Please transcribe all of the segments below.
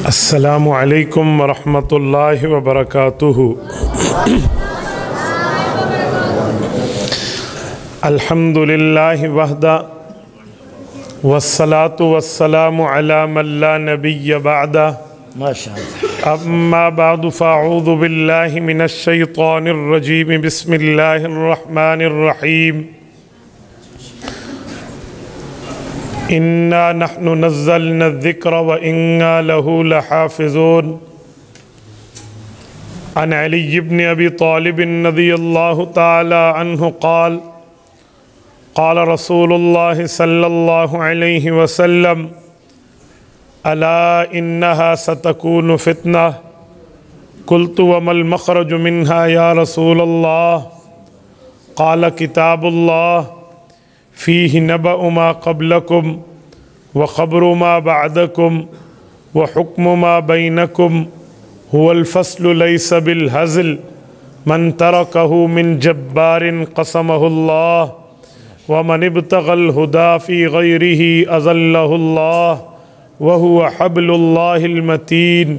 السلام علیکم ورحمۃ اللہ وبرکاتہ۔ الحمد للہ وحدہ والصلاة والسلام علی من لا نبی بعدہ، اما بعد فاعوذ باللہ من الشیطان الرجیم، بسم اللہ الرحمن الرحیم۔ انا نحن نزلنا الذکر وانا له لحافظون۔ عن علی بن ابی طالب رضی اللہ تعالی عنہ قال قال رسول اللہ صلی اللہ علیہ وسلم الا انها ستكون فتنہ۔ قلت وما المخرج منها یا رسول اللہ؟ قال کتاب اللہ فیہ نبأ ما قبلکم وخبر ما بعدکم وحکم ما بینکم هو الفصل لیس بالہزل من ترکہ من جبار قسمہ اللہ ومن ابتغى الہدى فی غیرہ اضلہ اللہ وهو حبل اللہ المتین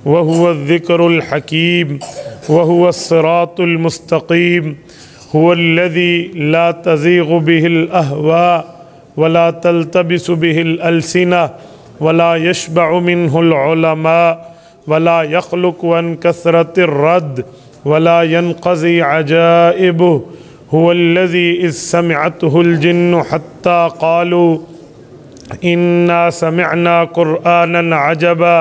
وهو الذکر الحکیم وهو الصراط المستقیم هو الذي لا تزيغ به الأهواء ولا تلتبس به الألسنة ولا يشبع منه العلماء ولا يخلق عن كثرة الرد ولا ينقضي عجائبه هو الذي إذ سمعته الجن حتى قالوا إنا سمعنا قرآنا عجبا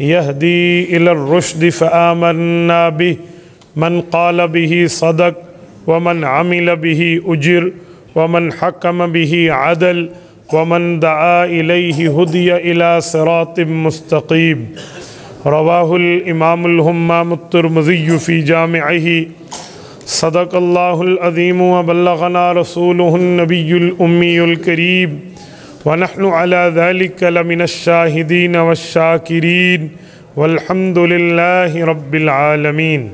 يهدي إلى الرشد فآمنا به من قال به صدق ومن عمل به اجر ومن حکم به عدل ومن دعا الیہ ہدی الى صراط مستقیم۔ رواہ الامام الہمام الترمذی فی جامعہ۔ صدق اللہ العظیم وبلغنا رسولہ النبی الامی الکریم ونحن علی ذلک لمن الشاہدین والشاکرین والحمد للہ رب العالمین۔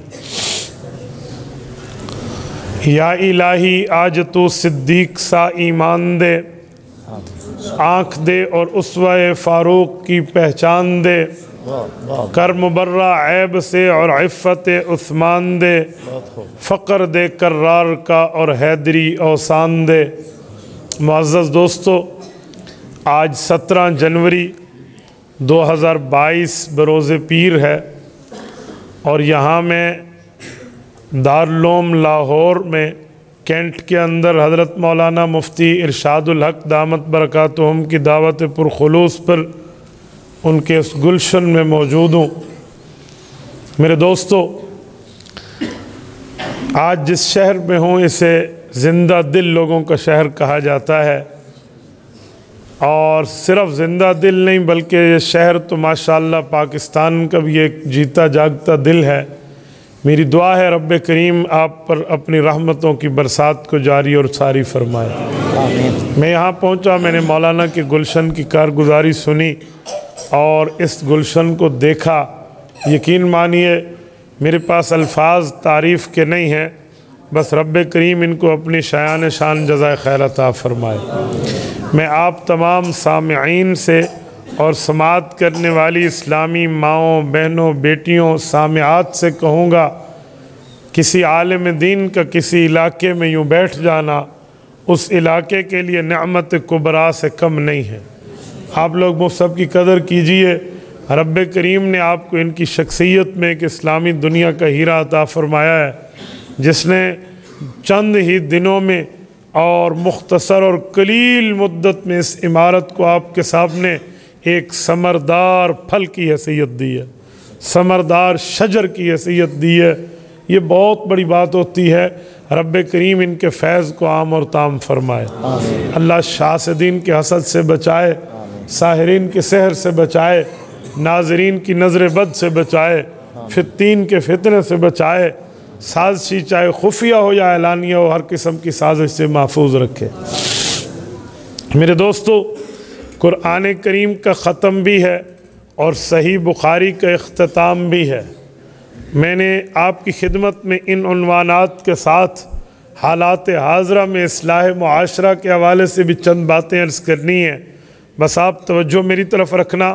یا الہی آج تو صدیق سا ایمان دے، آنکھ دے اور اسوہ فاروق کی پہچان دے، کر مبرہ عیب سے اور عفت عثمان دے، فقر دے کرار کا اور حیدری اوسان دے۔ معزز دوستو، آج 17 جنوری 2022 بروز پیر ہے اور یہاں میں دارالعلوم لاہور میں کینٹ کے اندر حضرت مولانا مفتی ارشاد الحق دامت برکاتہم کی دعوت پرخلوص پر ان کے اس گلشن میں موجود ہوں۔ میرے دوستو، آج جس شہر میں ہوں اسے زندہ دل لوگوں کا شہر کہا جاتا ہے، اور صرف زندہ دل نہیں بلکہ یہ شہر تو ماشاءاللہ پاکستان کا بھی ایک جیتا جاگتا دل ہے۔ میری دعا ہے رب کریم آپ پر اپنی رحمتوں کی برسات کو جاری اور ساری فرمائے۔ میں یہاں پہنچا، میں نے مولانا کے گلشن کی کارگزاری سنی اور اس گلشن کو دیکھا۔ یقین مانیے میرے پاس الفاظ تعریف کے نہیں ہیں، بس رب کریم ان کو اپنی شایان شان جزائے خیر عطا فرمائے۔ میں آپ تمام سامعین سے اور سماعت کرنے والی اسلامی ماؤں، بہنوں، بیٹیوں، سامعات سے کہوں گا، کسی عالم دین کا کسی علاقے میں یوں بیٹھ جانا اس علاقے کے لیے نعمت کبریٰ سے کم نہیں ہے۔ آپ لوگ مصحف کی قدر کیجئے۔ رب کریم نے آپ کو ان کی شخصیت میں ایک اسلامی دنیا کا ہیرا عطا فرمایا ہے، جس نے چند ہی دنوں میں اور مختصر اور قلیل مدت میں اس عمارت کو آپ کے سامنے ایک ثمردار پھل کی حیثیت دی ہے، ثمردار شجر کی حیثیت دی ہے۔ یہ بہت بڑی بات ہوتی ہے۔ رب کریم ان کے فیض کو عام اور تام فرمائے۔ اللہ شاسدین کے حسد سے بچائے، ساحرین کے سحر سے بچائے، ناظرین کی نظر بد سے بچائے، فتین کے فتنے سے بچائے، سازشی چاہے خفیہ ہو یا اعلانیہ ہو، ہر قسم کی سازش سے محفوظ رکھے۔ میرے دوستو، قرآن کریم کا ختم بھی ہے اور صحیح بخاری کا اختتام بھی ہے۔ میں نے آپ کی خدمت میں ان عنوانات کے ساتھ حالات حاضرہ میں اصلاح معاشرہ کے حوالے سے بھی چند باتیں عرض کرنی ہیں، بس آپ توجہ میری طرف رکھنا۔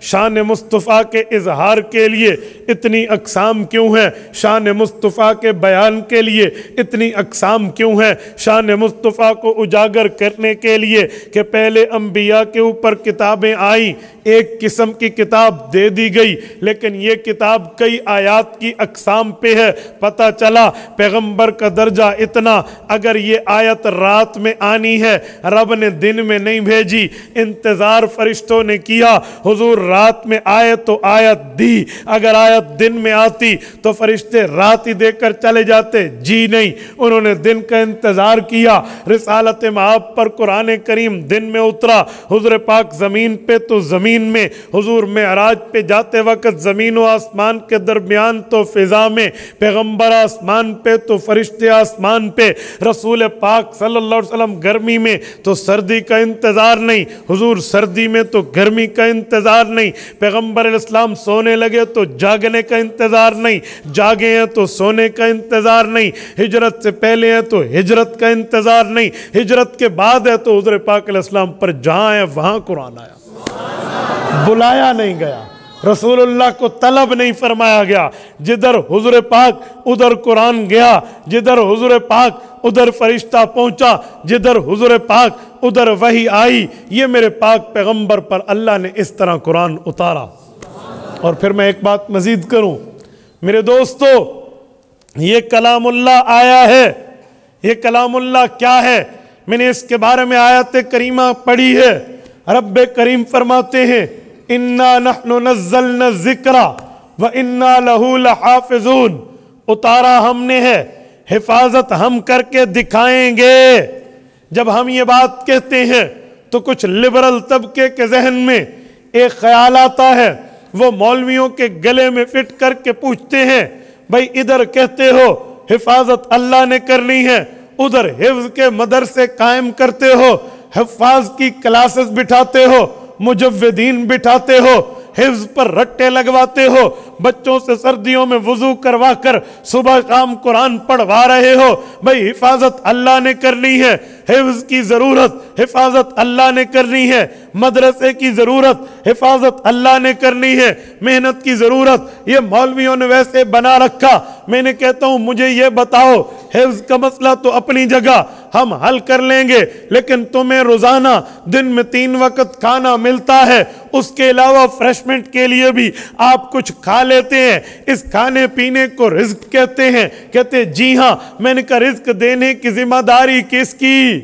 شان مصطفیٰ کے اظہار کے لیے اتنی اقسام کیوں ہیں؟ شان مصطفیٰ کے بیان کے لیے اتنی اقسام کیوں ہیں؟ شان مصطفیٰ کو اجاگر کرنے کے لیے کہ پہلے انبیاء کے اوپر کتابیں آئیں، ایک قسم کی کتاب دے دی گئی، لیکن یہ کتاب کئی آیات کی اقسام پہ ہے۔ پتہ چلا پیغمبر کا درجہ اتنا، اگر یہ آیت رات میں آنی ہے، رب نے دن میں نہیں بھیجی، انتظار فرشتوں نے کیا، حضور رات میں آئے تو آیت دی، اگر آیت دن میں آتی تو فرشتے رات ہی دے کر چلے جاتے، جی نہیں، انہوں نے دن کا انتظار کیا۔ رسالت مآب پر قرآن کریم دن میں اترا، حضور پاک زمین پہ تو زمین میں، حضور معراج پہ جاتے وقت زمین و آسمان کے درمیان تو فضا میں، پیغمبر آسمان پہ تو فرشتے آسمان پہ، رسول پاک صلی اللہ علیہ وسلم گرمی میں تو سردی کا انتظار نہیں، حضور سردی میں تو گرمی کا انتظار نہیں، پیغمبر علیہ السلام سونے لگے تو جاگنے کا انتظار نہیں، جاگے ہیں تو سونے کا انتظار نہیں، ہجرت سے پہلے ہیں تو ہجرت کا انتظار نہیں، ہجرت کے بعد ہے تو حضور پاک علیہ السلام پر جہاں ہے وہاں قرآن آیا، بلایا نہیں گیا، رسول اللہ کو طلب نہیں فرمایا گیا، جدھر حضور پاک ادھر قرآن گیا، جدھر حضور پاک ادھر فرشتہ پہنچا، جدھر حضور پاک ادھر وحی آئی۔ یہ میرے پاک پیغمبر پر اللہ نے اس طرح قرآن اتارا۔ اور پھر میں ایک بات مزید کروں، میرے دوستو، یہ کلام اللہ آیا ہے، یہ کلام اللہ کیا ہے؟ میں نے اس کے بارے میں آیت کریمہ پڑھی ہے، رب کریم فرماتے ہیں اِنَّا نَحْنُ نَزَّلْنَا الذِّكْرَ وَإِنَّا لَهُ لَحَافِظُونَ، اتارا ہم نے ہے، حفاظت ہم کر کے دکھائیں گے۔ جب ہم یہ بات کہتے ہیں تو کچھ لبرل طبقے کے ذہن میں ایک خیال آتا ہے، وہ مولویوں کے گلے میں فٹ کر کے پوچھتے ہیں، بھائی ادھر کہتے ہو حفاظت اللہ نے کرنی ہے، ادھر حفظ کے مدرسے قائم کرتے ہو، حفاظ کی کلاسز بٹھاتے ہو، مجودین بٹھاتے ہو، حفظ پر رٹے لگواتے ہو، بچوں سے سردیوں میں وضو کروا کر صبح شام قرآن پڑھوا رہے ہو، بھئی حفاظت اللہ نے کرنی ہے، حفظ کی ضرورت حفاظت اللہ نے کرنی ہے، مدرسے کی ضرورت حفاظت اللہ نے کرنی ہے، محنت کی ضرورت یہ مولویوں نے ویسے بنا رکھا۔ میں نے کہتا ہوں مجھے یہ بتاؤ، حفظ کا مسئلہ تو اپنی جگہ ہم حل کر لیں گے، لیکن تمہیں روزانہ دن میں 3 وقت کھانا ملتا ہے، اس کے علاوہ فریشمنٹ کے لیے بھی آپ کچھ کھا لیتے ہیں، اس کھانے پینے کو رزق کہتے ہیں؟ کہتے جی ہاں۔ میں نے کہا رزق دینے کی ذمہ داری کس کی؟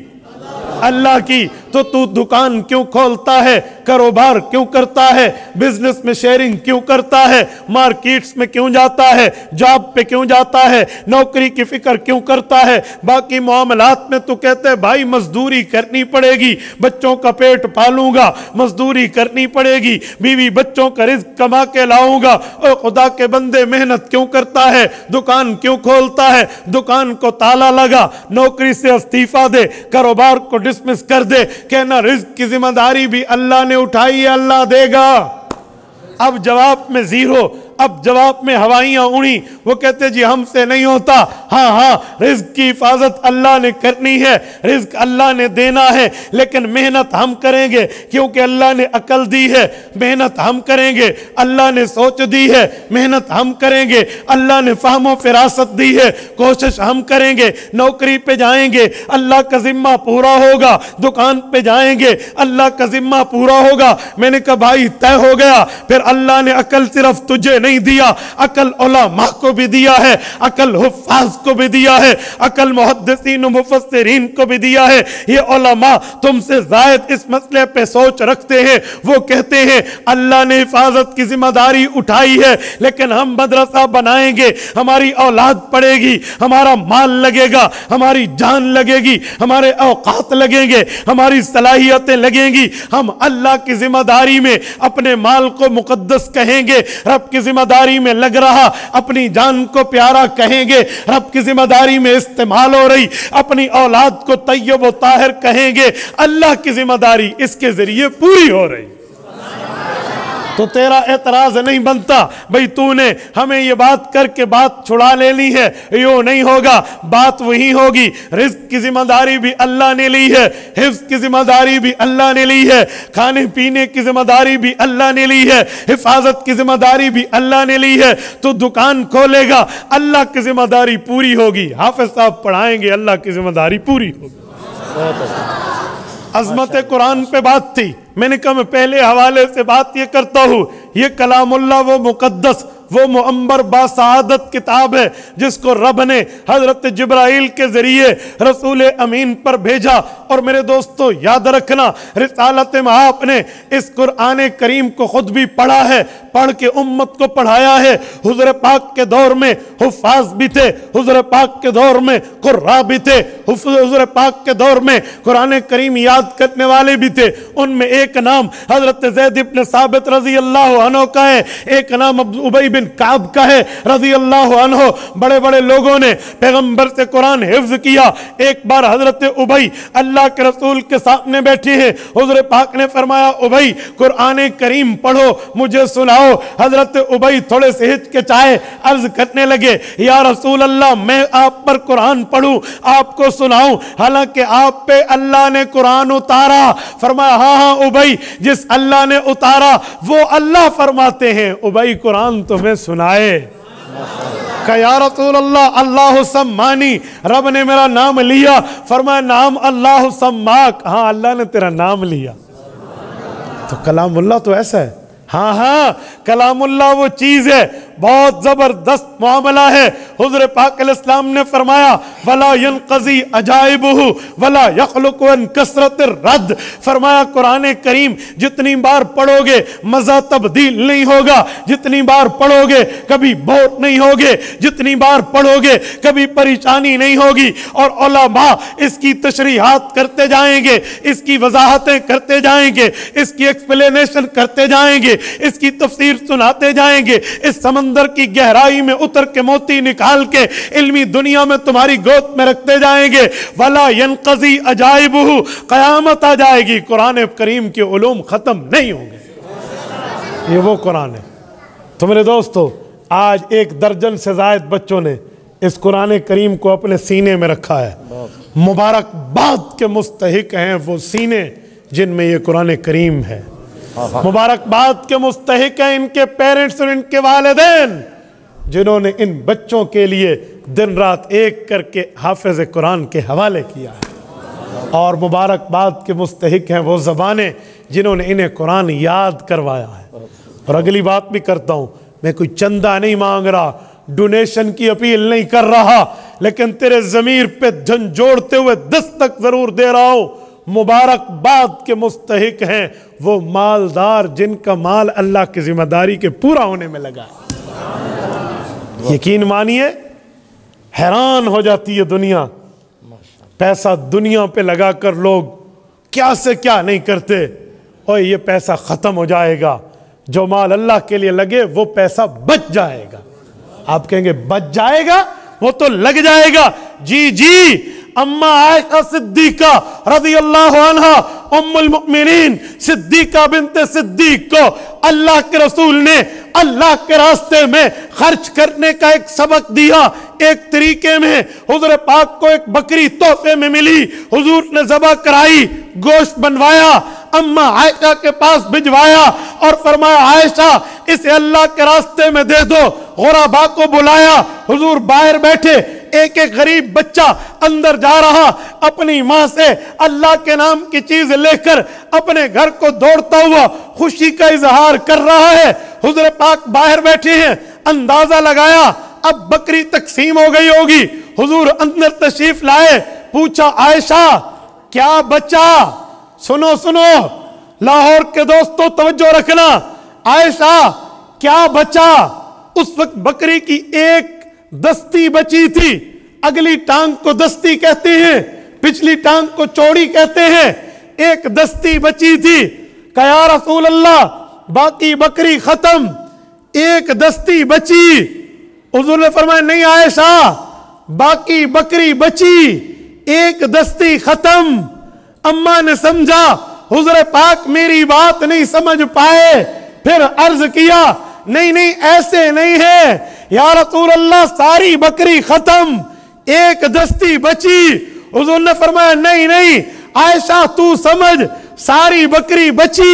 اللہ کی۔ تو دکان کیوں کھولتا ہے؟ کاروبار کیوں کرتا ہے؟ بزنس میں شیئرنگ کیوں کرتا ہے؟ مارکیٹس میں کیوں جاتا ہے؟ جاب پہ کیوں جاتا ہے؟ نوکری کی فکر کیوں کرتا ہے؟ باقی معاملات میں تو کہتے ہیں بھائی مزدوری کرنی پڑے گی، بچوں کا پیٹ پالوں گا، مزدوری کرنی پڑے گی، بیوی بچوں کا رزق کما کے لاؤں گا۔ اور خدا کے بندے محنت کیوں کرتا ہے؟ دکان کیوں کھولتا ہے؟ دکان کو تالا لگا، نوکری سے استعفیٰ دے، کاروبار کو ڈسمس کر دے، کہنا رزق کی ذمہ داری بھی اللہ نے اٹھائی ہے، اللہ دے گا۔ اب جواب میں زیرو، اب جواب میں ہوائیاں اڑی، وہ کہتے جی ہم سے نہیں ہوتا۔ ہاں رزق کی حفاظت اللہ نے کرنی ہے، رزق اللہ نے دینا ہے، لیکن محنت ہم کریں گے کیونکہ اللہ نے عقل دی ہے، محنت ہم کریں گے اللہ نے سوچ دی ہے، محنت ہم کریں گے اللہ نے فہم و فراست دی ہے، کوشش ہم کریں گے، نوکری پہ جائیں گے اللہ کا ذمہ پورا ہوگا، دکان پہ جائیں گے اللہ کا ذمہ پورا ہوگا۔ میں نے کہا بھائی طے ہو گیا، پھر اللہ نے عقل صرف تجھے نہیں دیا، عقل علماء کو بھی دیا ہے، عقل حفاظ کو بھی دیا ہے، عقل محدثین و مفسرین کو بھی دیا ہے۔ یہ علماء تم سے زائد اس مسئلے پہ سوچ رکھتے ہیں، وہ کہتے ہیں اللہ نے حفاظت کی ذمہ داری اٹھائی ہے، لیکن ہم مدرسہ بنائیں گے، ہماری اولاد پڑھے گی، ہمارا مال لگے گا، ہماری جان لگے گی، ہمارے اوقات لگیں گے، ہماری صلاحیتیں لگیں گی، ہم اللہ کی ذمہ داری میں اپنے مال کو مقدس کہیں گے، رب کی ذمہ داری میں لگ رہا اپنی جان کو پیارا کہیں گے، رب کی ذمہ داری میں استعمال ہو رہی اپنی اولاد کو طیب و طاہر کہیں گے، اللہ کی ذمہ داری اس کے ذریعے پوری ہو رہی۔ تو تیرا اعتراض نہیں بنتا بھئی تو نے ہمیں یہ بات کر کے بات چھڑا لینی ہے، یوں نہیں ہوگا، بات وہی ہوگی۔ رزق کی ذمہ داری بھی اللہ نے لی ہے، حفظ کی ذمہ داری بھی اللہ نے لی ہے، کھانے پینے کی ذمہ داری بھی اللہ نے لی ہے، حفاظت کی ذمہ داری بھی اللہ نے لی ہے۔ تو دکان کھولے گا، اللہ کی ذمہ داری پوری ہوگی، حافظ صاحب پڑھائیں گے، اللہ کی ذمہ داری پوری ہوگی۔ عظمت قرآن پہ بات تھی، میں نے کہا میں پہلے حوالے سے بات یہ کرتا ہوں، یہ کلام اللہ وہ مقدس، وہ معمر باسعادت کتاب ہے جس کو رب نے حضرت جبرائیل کے ذریعے رسول امین پر بھیجا۔ اور میرے دوستو یاد رکھنا، رسالت مآب نے اس قرآن کریم کو خود بھی پڑھا ہے، پڑھ کے امت کو پڑھایا ہے۔ حضور پاک کے دور میں حفاظ بھی تھے، حضور پاک کے دور میں قراء بھی تھے، حضور پاک کے دور میں قرآن کریم یاد کرنے والے بھی تھے۔ ان میں ایک نام حضرت زید بن ثابت رضی اللہ عنہ کا ہے، ایک نام ابی بن کعب کا ہے رضی اللہ عنہ۔ بڑے بڑے لوگوں نے پیغمبر سے قرآن حفظ کیا۔ ایک بار حضرت ابی اللہ کے رسول کے سامنے بیٹھے ہیں، حضور پاک نے فرمایا ابی قرآن کریم پڑھو، مجھے سناؤ۔ حضرت ابی تھوڑے سے ہچکچائے، عرض کرنے لگے یا رسول اللہ میں آپ پر قرآن پڑھوں، آپ کو سناؤں، حالانکہ آپ پہ اللہ نے قرآن اتارا۔ فرمایا ہاں ہاں ابی، جس اللہ نے اتارا وہ اللہ فرماتے ہیں، ابی قرآن تمہیں سنائے۔ کہ یا رسول اللہ اللہ سمانی، رب نے میرا نام لیا۔ فرمایا نام اللہ سماک، ہاں اللہ نے تیرا نام لیا۔ تو کلام اللہ تو ایسا ہے، ہاں ہاں کلام اللہ وہ چیز ہے، بہت زبردست معاملہ ہے۔ حضور پاک علیہ السلام نے فرمایا وَلَا يَنْقَضِي عَجَائِبُهُ وَلَا يَخْلُقُ عَنْ كَثْرَةِ الرَّدِّ۔ فرمایا قرآن کریم جتنی بار پڑھو گے مزہ تبدیل نہیں ہوگا، جتنی بار پڑھو گے کبھی بور نہیں ہوگے، جتنی بار پڑھو گے کبھی پریشانی نہیں ہوگی۔ اور علماء اس کی تشریحات کرتے جائیں گے، اس کی وضاحتیں کرتے جائیں گے، اس کی ایکسپلینیشن کرتے جائیں گے، اس کی تفسیر سناتے جائیں گے، اس سمندر کی گہرائی میں اتر کے موتی نکال کے علمی دنیا میں تمہاری گود میں رکھتے جائیں گے۔ وَلَا يَنْقَضِي عَجَائِبُهُ، قیامت آ جائے گی، قرآن کریم کے علوم ختم نہیں ہوں گے۔ یہ وہ قرآن ہے۔ تو میرے دوستو آج 1 درجن سے زائد بچوں نے اس قرآن کریم کو اپنے سینے میں رکھا ہے۔ مبارکباد کے مستحق ہیں وہ سینے جن میں یہ قرآن کریم ہے، مبارکباد کے مستحق ہیں ان کے پیرنٹس اور ان کے والدین جنہوں نے ان بچوں کے لیے دن رات ایک کر کے حافظ قرآن کے حوالے کیا ہے، اور مبارکباد کے مستحق ہیں وہ زبانیں جنہوں نے انہیں قرآن یاد کروایا ہے۔ اور اگلی بات بھی کرتا ہوں، میں کوئی چندہ نہیں مانگ رہا، ڈونیشن کی اپیل نہیں کر رہا، لیکن تیرے ضمیر پہ جھنجھوڑتے ہوئے دستک ضرور دے رہا ہوں، مبارکباد کے مستحق ہیں وہ مالدار جن کا مال اللہ کی ذمہ داری کے پورا ہونے میں لگا ہے۔ یقین مانیے حیران ہو جاتی ہے دنیا، پیسہ دنیا پہ لگا کر لوگ کیا سے کیا نہیں کرتے، اور یہ پیسہ ختم ہو جائے گا، جو مال اللہ کے لیے لگے وہ پیسہ بچ جائے گا۔ آپ کہیں گے بچ جائے گا، وہ تو لگ جائے گا۔ جی جی، اما عائشہ صدیقہ رضی اللہ عنہ ام المؤمنین صدیقہ بنت صدیق کو اللہ کے رسول نے اللہ کے راستے میں خرچ کرنے کا ایک سبق دیا۔ ایک طریقے میں حضور پاک کو ایک بکری تحفے میں ملی، حضور نے ذبح کرائی، گوشت بنوایا، اما عائشہ کے پاس بھجوایا اور فرمایا عائشہ اسے اللہ کے راستے میں دے دو۔ غربا کو بلایا، حضور باہر بیٹھے، ایک ایک غریب بچہ اندر جا رہا، اپنی ماں سے اللہ کے نام کی چیز لے کر اپنے گھر کو دوڑتا ہوا خوشی کا اظہار کر رہا ہے۔ حضور پاک باہر بیٹھے ہیں، اندازہ لگایا اب بکری تقسیم ہو گئی ہوگی۔ حضور اندر تشریف لائے، پوچھا عائشہ کیا بچا؟ سنو سنو لاہور کے دوستو توجہ رکھنا، عائشہ کیا بچا؟ اس وقت بکری کی ایک دستی بچی تھی، اگلی ٹانگ کو دستی کہتے ہیں، پچھلی ٹانگ کو چوڑی کہتے ہیں، ایک دستی بچی تھی۔ کہ یا رسول اللہ باقی بکری ختم، ایک دستی بچی۔ حضور نے فرمایا نہیں عائشہ، باقی بکری بچی، ایک دستی ختم۔ اماں نے سمجھا حضور پاک میری بات نہیں سمجھ پائے، پھر عرض کیا نہیں نہیں ایسے نہیں ہے یا رسول اللہ، ساری بکری ختم، ایک دستی بچی۔ حضور نے فرمایا نہیں نہیں عائشہ تو سمجھ، ساری بکری بچی،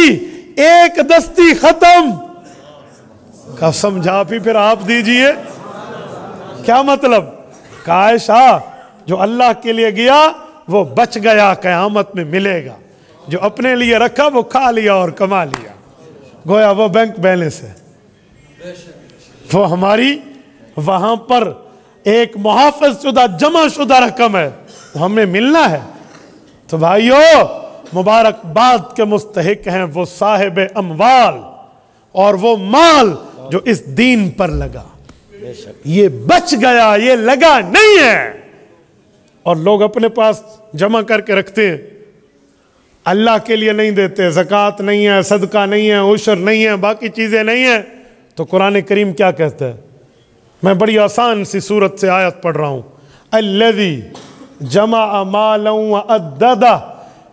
ایک دستی ختم۔ کہا سمجھا بھی پھر آپ دیجئے، کیا مطلب؟ کہا عائشہ جو اللہ کے لیے گیا وہ بچ گیا، قیامت میں ملے گا، جو اپنے لیے رکھا وہ کھا لیا اور کما لیا، گویا وہ بینک بیلنس ہے، وہ ہماری وہاں پر ایک محافظ شدہ جمع شدہ رقم ہے، وہ ہمیں ملنا ہے۔ تو بھائیو مبارکباد کے مستحق ہیں وہ صاحب اموال اور وہ مال جو اس دین پر لگا، یہ بچ گیا، یہ لگا نہیں ہے۔ اور لوگ اپنے پاس جمع کر کے رکھتے ہیں، اللہ کے لیے نہیں دیتے، زکوٰۃ نہیں ہے، صدقہ نہیں ہے، عشر نہیں ہے، باقی چیزیں نہیں ہیں۔ تو قرآن کریم کیا کہتا ہے؟ میں بڑی آسان سی صورت سے آیت پڑھ رہا ہوں، الذی جمع مالا وعددہ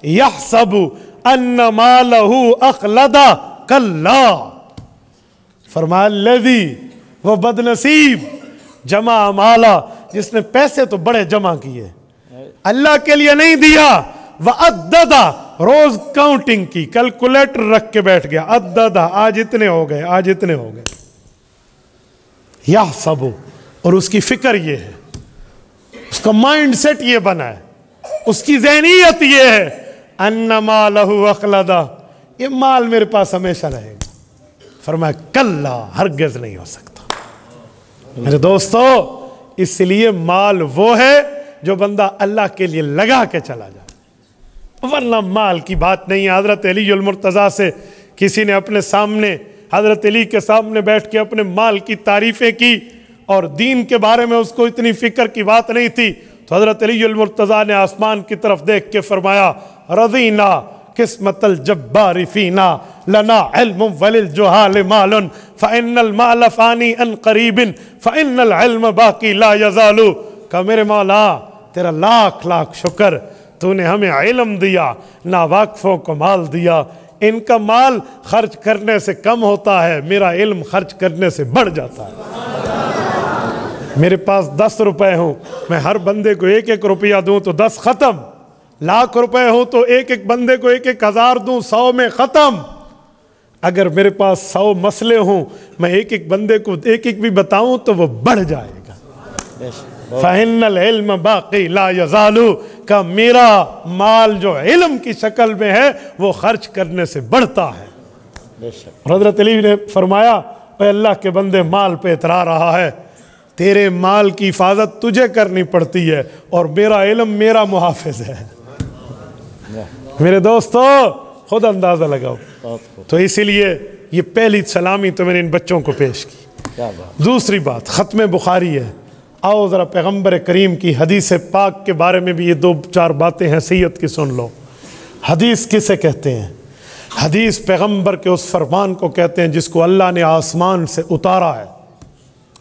یحسب ان مالہ اخلدہ کلا، فرمایا الذی، وہ بدنصیب، جمع مالا، جس نے پیسے تو بڑے جمع کیے، اللہ کے لیے نہیں دیا، وعددہ، روز کاؤنٹنگ کی، کیلکولیٹر رکھ کے بیٹھ گیا، عددہ، آج اتنے ہو گئے، آج اتنے ہو گئے، یحسب، اور اس کی فکر یہ ہے، اس کا مائنڈ سیٹ یہ بنا ہے، اس کی ذہنیت یہ ہے، ان مالہ اخلدہ، یہ مال میرے پاس ہمیشہ رہے گا۔ فرمایا کلا، ہرگز نہیں ہو سکتا۔ میرے دوستو اس لیے مال وہ ہے جو بندہ اللہ کے لیے لگا کے چلا جائے، ورنہ مال کی بات نہیں ہے۔ حضرت علی المرتضیٰ سے کسی نے اپنے سامنے، حضرت علی کے سامنے بیٹھ کے اپنے مال کی تعریفیں کی، اور دین کے بارے میں اس کو اتنی فکر کی بات نہیں تھی، تو حضرت علی المرتضیٰ نے آسمان کی طرف دیکھ کے فرمایا رضینا قسمت الجبار فینا لنا علم وللجہال مال فإن المال فانی ان قریب فإن العلم باقی لا یزال۔ کہا میرے مولا تیرا لاکھ لاکھ شکر، تو نے ہمیں علم دیا، ناواقفوں کو مال دیا، ان کا مال خرچ کرنے سے کم ہوتا ہے، میرا علم خرچ کرنے سے بڑھ جاتا ہے۔ میرے پاس 10 روپے ہوں، میں ہر بندے کو 1-1 روپیہ دوں تو 10 ختم، لاکھ روپے ہوں تو ایک بندے کو 1-1 ہزار دوں، 100 میں ختم۔ اگر میرے پاس 100 مسئلے ہوں، میں ایک بندے کو 1 بھی بتاؤں تو وہ بڑھ جائے گا۔ فَإِنَّ الْعِلْمَ بَاقِي لَا يَزَالُ، کہ میرا مال جو علم کی شکل میں ہے وہ خرچ کرنے سے بڑھتا ہے۔ حضرت علی نے فرمایا اے اللہ کے بندے، مال پہ اترا رہا ہے، تیرے مال کی حفاظت تجھے کرنی پڑتی ہے، اور میرا علم میرا محافظ ہے۔ میرے دوستو خود اندازہ لگاؤ۔ تو اسی لیے یہ پہلی سلامی تو میں نے ان بچوں کو پیش کی۔ دوسری بات ختم بخاری ہے، آؤ ذرا پیغمبر کریم کی حدیث پاک کے بارے میں بھی یہ 2-4 باتیں حیثیت کی سن لو۔ حدیث کسے کہتے ہیں؟ حدیث پیغمبر کے اس فرمان کو کہتے ہیں جس کو اللہ نے آسمان سے اتارا ہے۔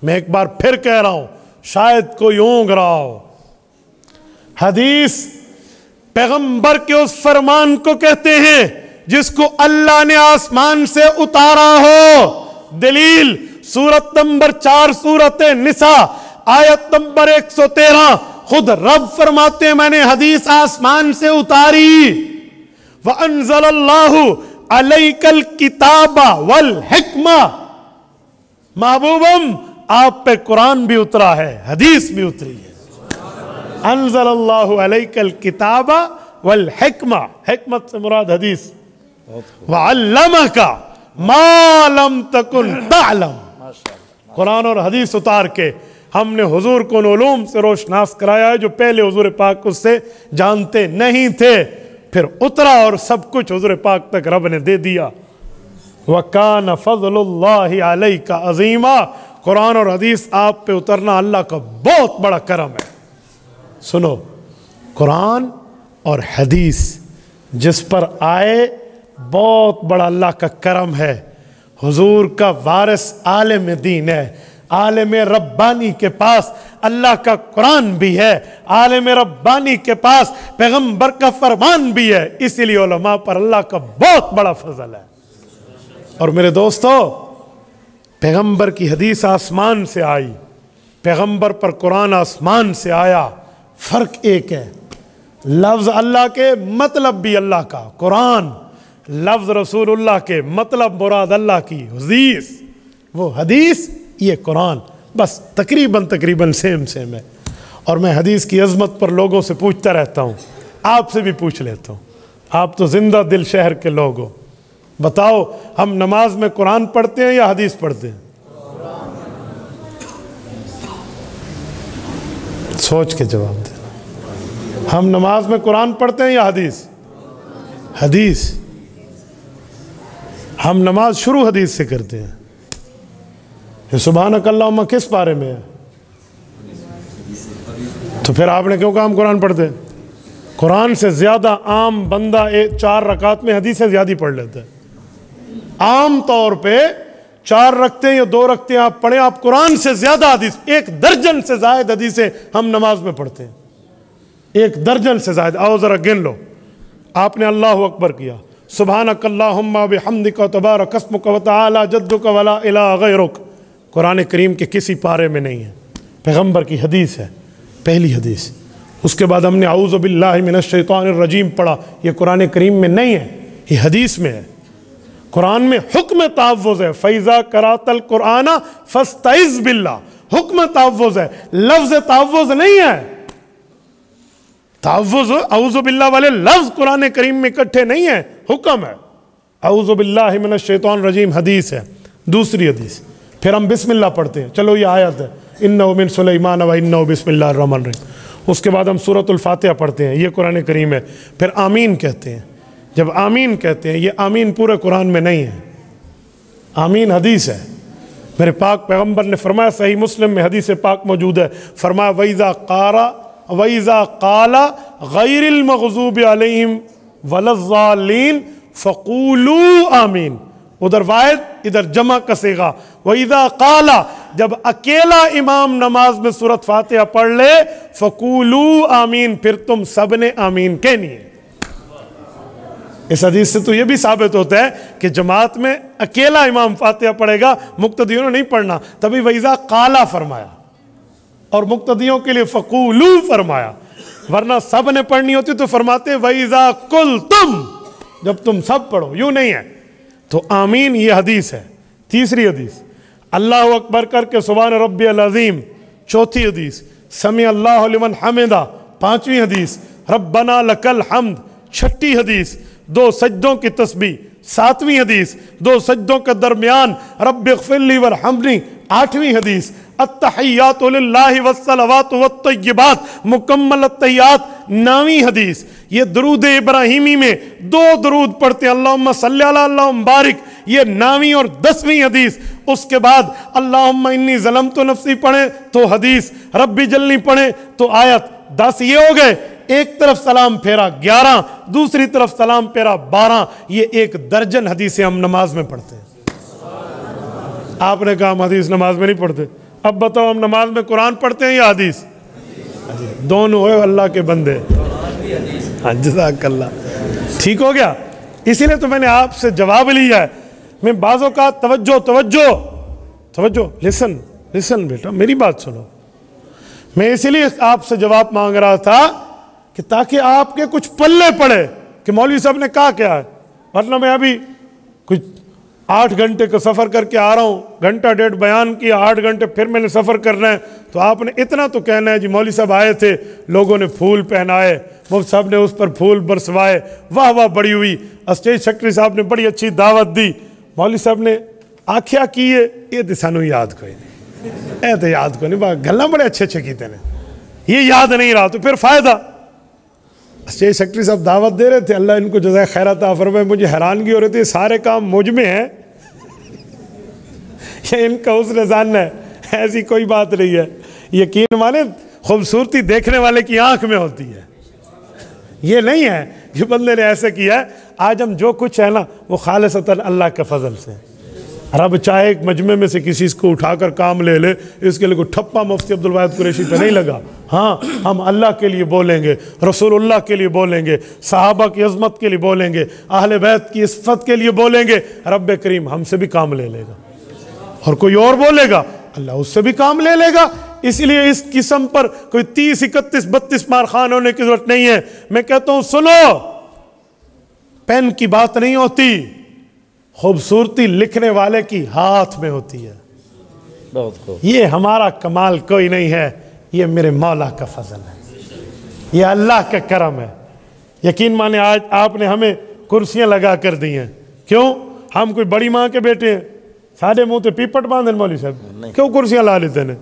میں ایک بار پھر کہہ رہا ہوں، شاید کوئی اونگ رہا ہو، حدیث پیغمبر کے اس فرمان کو کہتے ہیں جس کو اللہ نے آسمان سے اتارا ہو۔ دلیل سورت نمبر 4 سورت نساء آیت نمبر 113، خود رب فرماتے ہیں میں نے حدیث آسمان سے اتاری۔ وَأَنزَلَ اللَّهُ عَلَيْكَ الْكِتَابَ وَالْحِكْمَةَ، محبوبم آپ پہ قرآن بھی اترا ہے، حدیث بھی اتری ہے۔ انزل اللہ علیک الکتاب والحکمہ، حکمت سے مراد حدیث، وعلمک ما لم تکن تعلم، قرآن اور حدیث اتار کے ہم نے حضور کو ان علوم سے روشناس کرایا ہے جو پہلے حضور پاک اس سے جانتے نہیں تھے، پھر اترا اور سب کچھ حضور پاک تک رب نے دے دیا۔ وَكَانَ فَضْلُ اللَّهِ عَلَيْكَ عَظِيمًا، قرآن اور حدیث آپ پہ اترنا اللہ کا بہت بڑا کرم ہے۔ سنو، قرآن اور حدیث جس پر آئے بہت بڑا اللہ کا کرم ہے۔ حضور کا وارث عالم دین ہے، عالم ربانی کے پاس اللہ کا قرآن بھی ہے، عالم ربانی کے پاس پیغمبر کا فرمان بھی ہے، اسی لیے علماء پر اللہ کا بہت بڑا فضل ہے۔ اور میرے دوستو، پیغمبر کی حدیث آسمان سے آئی، پیغمبر پر قرآن آسمان سے آیا، فرق ایک ہے، لفظ اللہ کے مطلب بھی اللہ کا قرآن، لفظ رسول اللہ کے مطلب مراد اللہ کی حدیث، وہ حدیث یہ قرآن، بس تقریباً سیم ہے۔ اور میں حدیث کی عظمت پر لوگوں سے پوچھتا رہتا ہوں، آپ سے بھی پوچھ لیتا ہوں، آپ تو زندہ دل شہر کے لوگ ہو، بتاؤ ہم نماز میں قرآن پڑھتے ہیں یا حدیث پڑھتے ہیں؟ سوچ کے جواب دینا، ہم نماز میں قرآن پڑھتے ہیں یا حدیث؟ حدیث۔ ہم نماز شروع حدیث سے کرتے ہیں۔ یہ سبحانک اللہم کس بارے میں ہے؟ تو پھر آپ نے کیوں کہا ہم قرآن پڑھتے ہیں؟ قرآن سے زیادہ عام بندہ 4 رکعت میں حدیثیں زیادہ پڑھ لیتا ہے۔ عام طور پہ 4 رکعتیں یا 2 رکعتیں آپ پڑھیں، آپ قرآن سے زیادہ حدیث، 1 درجن سے زائد حدیثیں ہم نماز میں پڑھتے ہیں، 1 درجن سے زائد۔ آؤ ذرا گن لو، آپ نے اللہ اکبر کیا، سبحانک اللہم بحمدک تبارک اسمک وتعالی جدک ولا الہ غیرک، قرآن کریم کے کسی پارے میں نہیں ہے، پیغمبر کی حدیث ہے، پہلی حدیث۔ اس کے بعد ہم نے اعوذ باللہ من الشیطان الرجیم پڑھا، یہ قرآن کریم میں نہیں ہے، یہ حدیث میں ہے۔ قرآن میں حکم تعوذ ہے، فَإِذَا قَرَأْتَ الْقُرْآنَ فَاسْتَعِذْ بِاللَّهِ، حکم تعوذ ہے، لفظ تعوذ نہیں ہے۔ تعوذ اعوذ باللہ والے لفظ قرآن کریم میں اکٹھے نہیں ہیں، حکم ہے۔ اعوذ باللہ من الشیطان الرجیم حدیث ہے، دوسری حدیث۔ پھر ہم بسم اللہ پڑھتے ہیں، چلو یہ آیت ہے، اِنَّهُ مِن سُلَيْمَانَ وَإِنَّهُ بسم اللہ الرحمن الرحیم۔ اس کے بعد ہم سورۃ الفاتحہ پڑھتے ہیں، یہ قرآن کریم ہے۔ پھر آمین کہتے ہیں، جب آمین کہتے ہیں، یہ آمین پورے قرآن میں نہیں ہے، آمین حدیث ہے۔ میرے پاک پیغمبر نے فرمایا، صحیح مسلم میں حدیث پاک موجود ہے، فرمایا وَإِذَا قَالَ غَيْرِ الْمَغْضُوبِ عَلَيْهِمْ وَلَا الضَّالِّينَ فَقُولُوا آمین، ادھر واحد ادھر جمع کا صیغہ۔ وَإِذَا قَالَ، جب اکیلا امام نماز میں سورۃ فاتحہ پڑھ لے، فَقُولُوا آمین، پھر تم سب نے آمین کہنی ہے۔ اس حدیث سے تو یہ بھی ثابت ہوتا ہے کہ جماعت میں اکیلا امام فاتحہ پڑھے گا، مقتدیوں نے نہیں پڑھنا، تبھی وَإِذَا قَالَ فرمایا، اور مقتدیوں کے لیے فَقُولُوا فرمایا، ورنہ سب نے پڑھنی ہوتی تو فرماتے وَإِذَا قُلْتُمْ، جب تم سب پڑھو، یوں نہیں ہے۔ تو آمین یہ حدیث ہے۔ تیسری حدیث، اللہ اکبر کر کے سبحان ربی العظیم، چوتھی حدیث، سمع اللہ لمن حمدہ، پانچویں حدیث، ربنا لک الحمد، چھٹی حدیث، 2 سجدوں کی تسبیح، ساتویں حدیث، 2 سجدوں کے درمیان رب اغفر لی ورحمنی، آٹھویں حدیث، التحیات للہ والصلوات والطیبات، مکمل التحیات، 9ویں حدیث۔ یہ درود ابراہیمی میں 2 درود پڑھتے ہیں، اللہم صلی علی اللہم بارک، یہ 9ویں اور 10ویں حدیث۔ اس کے بعد اللہم انی ظلمت نفسی پڑھیں تو حدیث، ربی جلنی پڑھیں تو آیت، 10 یہ ہو گئے۔ ایک طرف سلام پھیرا 11، دوسری طرف سلام پھیرا 12، یہ 1 درجن حدیثیں ہم نماز میں پڑھتے ہیں۔ آپ نے کہا ہم حدیث نماز میں نہیں پڑھتے، اب بتاؤ ہم نماز میں قرآن پڑھتے ہیں یا حدیث؟ دونوں ہوئے اللہ کے بندے۔ جزاک اللہ، ٹھیک ہو گیا۔ اسی لیے تو میں نے آپ سے جواب لیا ہے۔ میں بعضوں کا توجہ لسن بیٹا، میری بات سنو۔ میں اسی لیے آپ سے جواب مانگ رہا تھا کہ تاکہ آپ کے کچھ پلے پڑے کہ مولوی صاحب نے کہا کیا ہے، ورنہ میں ابھی کچھ 8 گھنٹے کا سفر کر کے آ رہا ہوں، گھنٹہ ڈیڑھ بیان کیا، 8 گھنٹے پھر میں نے سفر کرنا ہے، تو آپ نے اتنا تو کہنا ہے جی مولوی صاحب آئے تھے، لوگوں نے پھول پہنائے، مفتی صاحب نے اس پر پھول برسوائے، واہ واہ بڑی ہوئی، اسٹیج سیکرٹری صاحب نے بڑی اچھی دعوت دی، مولوی صاحب نے آکھیا کیے، یہ تو سانو یاد کوئی نہیں، اے تو یاد کوئی نہیں، گلاں بڑے اچھے کیتے ہیں، یہ یاد نہیں رہا تو پھر فائدہ۔ اسٹیج سیکرٹری صاحب دعوت دے رہے تھے، اللہ ان کو جزائے خیر عطا فرمائے، مجھے حیرانگی ہو رہی تھی، سارے کام مجھ میں ہیں، یہ ان کا حسن ظن ہے، ایسی کوئی بات نہیں ہے۔ یقین مانے خوبصورتی دیکھنے والے کی آنکھ میں ہوتی ہے، یہ نہیں ہے کہ بندے نے ایسے کیا ہے۔ آج ہم جو کچھ ہے نا وہ خالصتاً اللہ کے فضل سے، رب چاہے ایک مجمع میں سے کسی کو اٹھا کر کام لے لے، اس کے لیے کوئی ٹھپا مفتی عبدالواحد قریشی پہ نہیں لگا۔ ہاں ہم اللہ کے لیے بولیں گے، رسول اللہ کے لیے بولیں گے، صحابہ کی عظمت کے لیے بولیں گے، اہل بیت کی عصمت کے لیے بولیں گے، رب کریم ہم سے بھی کام لے لے گا، اور کوئی اور بولے گا اللہ اس سے بھی کام لے لے گا۔ اس لیے اس قسم پر کوئی 30 31 32 مارخان ہونے کی ضرورت نہیں ہے۔ میں کہتا ہوں سنو، پین کی بات نہیں ہوتی، خوبصورتی لکھنے والے کی ہاتھ میں ہوتی ہے۔ بہت خوب۔ یہ ہمارا کمال کوئی نہیں ہے، یہ میرے مولا کا فضل ہے، یہ اللہ کا کرم ہے۔ یقین مانے آج آپ نے ہمیں کرسیاں لگا کر دی ہیں، کیوں؟ ہم کوئی بڑی ماں کے بیٹے ہیں؟ سارے منہ تے پیپٹ باندھن مولوی صاحب کیوں کرسیاں لا لیتے ہیں؟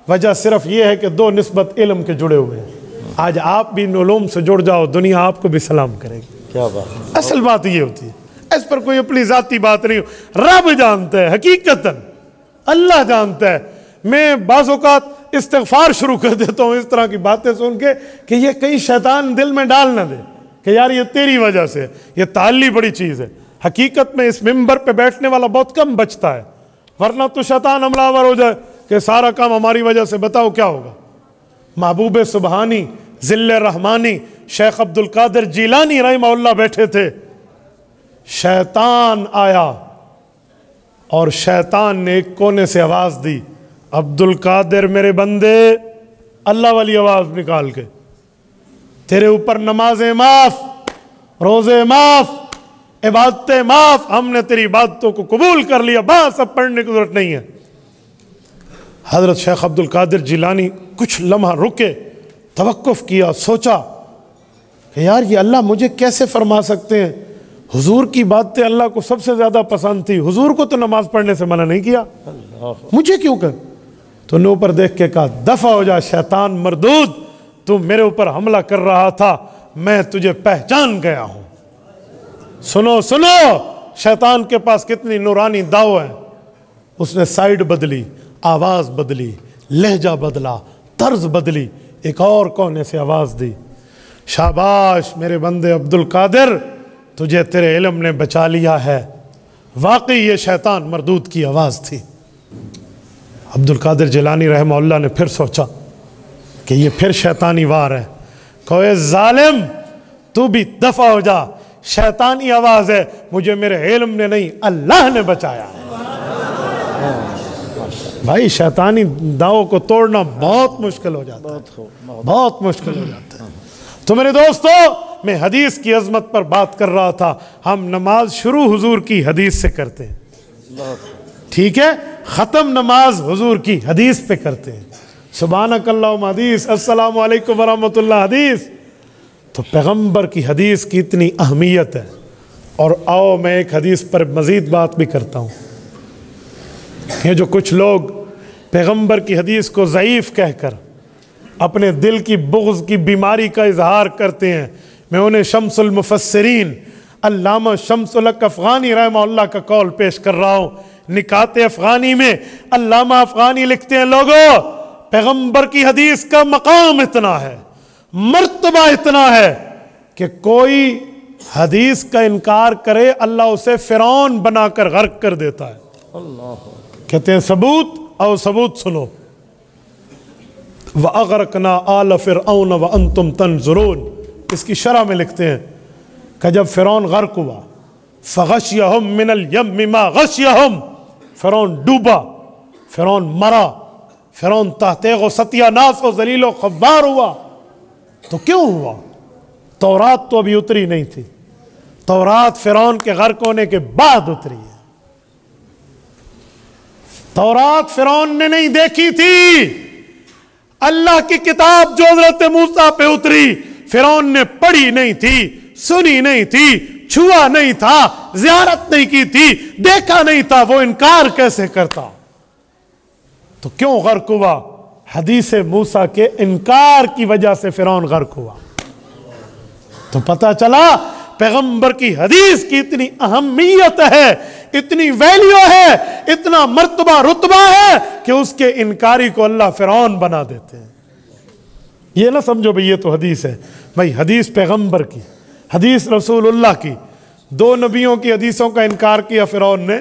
وجہ صرف یہ ہے کہ دو نسبت علم کے جڑے ہوئے ہیں۔ آج آپ بھی ان علوم سے جڑ جاؤ، دنیا آپ کو بھی سلام کرے گی۔ کیا بات، اصل بات یہ ہوتی ہے، اس پر کوئی اپنی ذاتی بات نہیں ہو۔ رب جانتا ہے، حقیقتاً اللہ جانتا ہے۔ میں بعض اوقات استغفار شروع کر دیتا ہوں اس طرح کی باتیں سن کے کہ یہ کہیں شیطان دل میں ڈال نہ دے کہ یار یہ تیری وجہ سے، یہ تعلی بڑی چیز ہے۔ حقیقت میں اس ممبر پہ بیٹھنے والا بہت کم بچتا ہے، ورنہ تو شیطان حملہ آور ہو جائے کہ سارا کام ہماری وجہ سے، بتاؤ کیا ہوگا۔ محبوب سبحانی ذل رحمانی شیخ عبد القادر جیلانی رحمہ اللہ بیٹھے تھے، شیطان آیا اور شیطان نے ایک کونے سے آواز دی، عبد القادر میرے بندے، اللہ والی آواز نکال کے، تیرے اوپر نمازیں معاف، روزے معاف، عبادتیں معاف، ہم نے تیری عبادتوں کو قبول کر لیا، بس اب پڑھنے کی ضرورت نہیں ہے۔ حضرت شیخ عبد القادر جیلانی کچھ لمحہ رکے، توقف کیا، سوچا کہ یار یہ اللہ مجھے کیسے فرما سکتے ہیں؟ حضور کی باتیں اللہ کو سب سے زیادہ پسند تھی، حضور کو تو نماز پڑھنے سے منع نہیں کیا، مجھے کیوں کر؟ تو نے اوپر دیکھ کے کہا دفع ہو جا شیطان مردود، تو میرے اوپر حملہ کر رہا تھا، میں تجھے پہچان گیا ہوں۔ سنو سنو، شیطان کے پاس کتنی نورانی داؤ ہے۔ اس نے سائیڈ بدلی، آواز بدلی، لہجہ بدلا، طرز بدلی، ایک اور کونے سے آواز دی، شاباش میرے بندے عبد القادر، تجھے تیرے علم نے بچا لیا ہے۔ واقعی یہ شیطان مردود کی آواز تھی۔ عبد القادر جیلانی رحمہ اللہ نے پھر سوچا کہ یہ پھر شیطانی وار ہے، کوئی ظالم تو بھی دفع ہو جا، شیطانی آواز ہے، مجھے میرے علم نے نہیں اللہ نے بچایا ہے۔ بھائی شیطانی داؤں کو توڑنا بہت مشکل ہو جاتا ہے، بہت مشکل ہو جاتا ہے۔ تو میرے دوستو، میں حدیث کی عظمت پر بات کر رہا تھا۔ ہم نماز شروع حضور کی حدیث سے کرتے ہیں، ٹھیک ہے، ختم نماز حضور کی حدیث پہ کرتے ہیں۔ سبحانک اللہم حدیث، السلام علیکم ورحمۃ اللہ حدیث۔ تو پیغمبر کی حدیث کی اتنی اہمیت ہے۔ اور آؤ میں ایک حدیث پر مزید بات بھی کرتا ہوں۔ یہ جو کچھ لوگ پیغمبر کی حدیث کو ضعیف کہہ کر اپنے دل کی بغض کی بیماری کا اظہار کرتے ہیں، میں انہیں شمس المفسرین علامہ شمس الحق افغانی رحمہ اللہ کا قول پیش کر رہا ہوں۔ نکات افغانی میں علامہ افغانی لکھتے ہیں، لوگوں پیغمبر کی حدیث کا مقام اتنا ہے، مرتبہ اتنا ہے کہ کوئی حدیث کا انکار کرے اللہ اسے فرعون بنا کر غرق کر دیتا ہے۔ کہتے ہیں ثبوت، او ثبوت سنو، وَأَغْرَقْنَا آلَ فِرْعَوْنَ وَأَنْتُمْ تَنْظُرُونَ، اس کی شرح میں لکھتے ہیں کہ جب فرعون غرق ہوا، فَغَشْيَهُمْ مِنَ الْيَمِّ مَا غَشْيَهُمْ، فرعون ڈوبا، فرعون مرا، فرعون تحت ستیہ ناس و ذلیل و خوار ہوا۔ تو کیوں ہوا؟ تورات تو ابھی اتری نہیں تھی، تورات فرعون کے غرق ہونے کے بعد اتری ہے۔ تورات فرعون نے نہیں دیکھی تھی، اللہ کی کتاب جو حضرت موسیٰ پہ اتری فرعون نے پڑھی نہیں تھی، سنی نہیں تھی، چھوا نہیں تھا، زیارت نہیں کی تھی، دیکھا نہیں تھا، وہ انکار کیسے کرتا؟ تو کیوں غرق ہوا؟ حدیث موسیٰ کے انکار کی وجہ سے فرعون غرق ہوا۔ تو پتہ چلا پیغمبر کی حدیث کی اتنی اہمیت ہے، اتنی ویلیو ہے، اتنا مرتبہ رتبہ ہے کہ اس کے انکاری کو اللہ فرعون بنا دیتے ہیں۔ یہ نہ سمجھو بھئی یہ تو حدیث ہے، بھئی حدیث پیغمبر کی، حدیث رسول اللہ کی، دو نبیوں کی حدیثوں کا انکار کیا فرعون نے،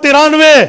93,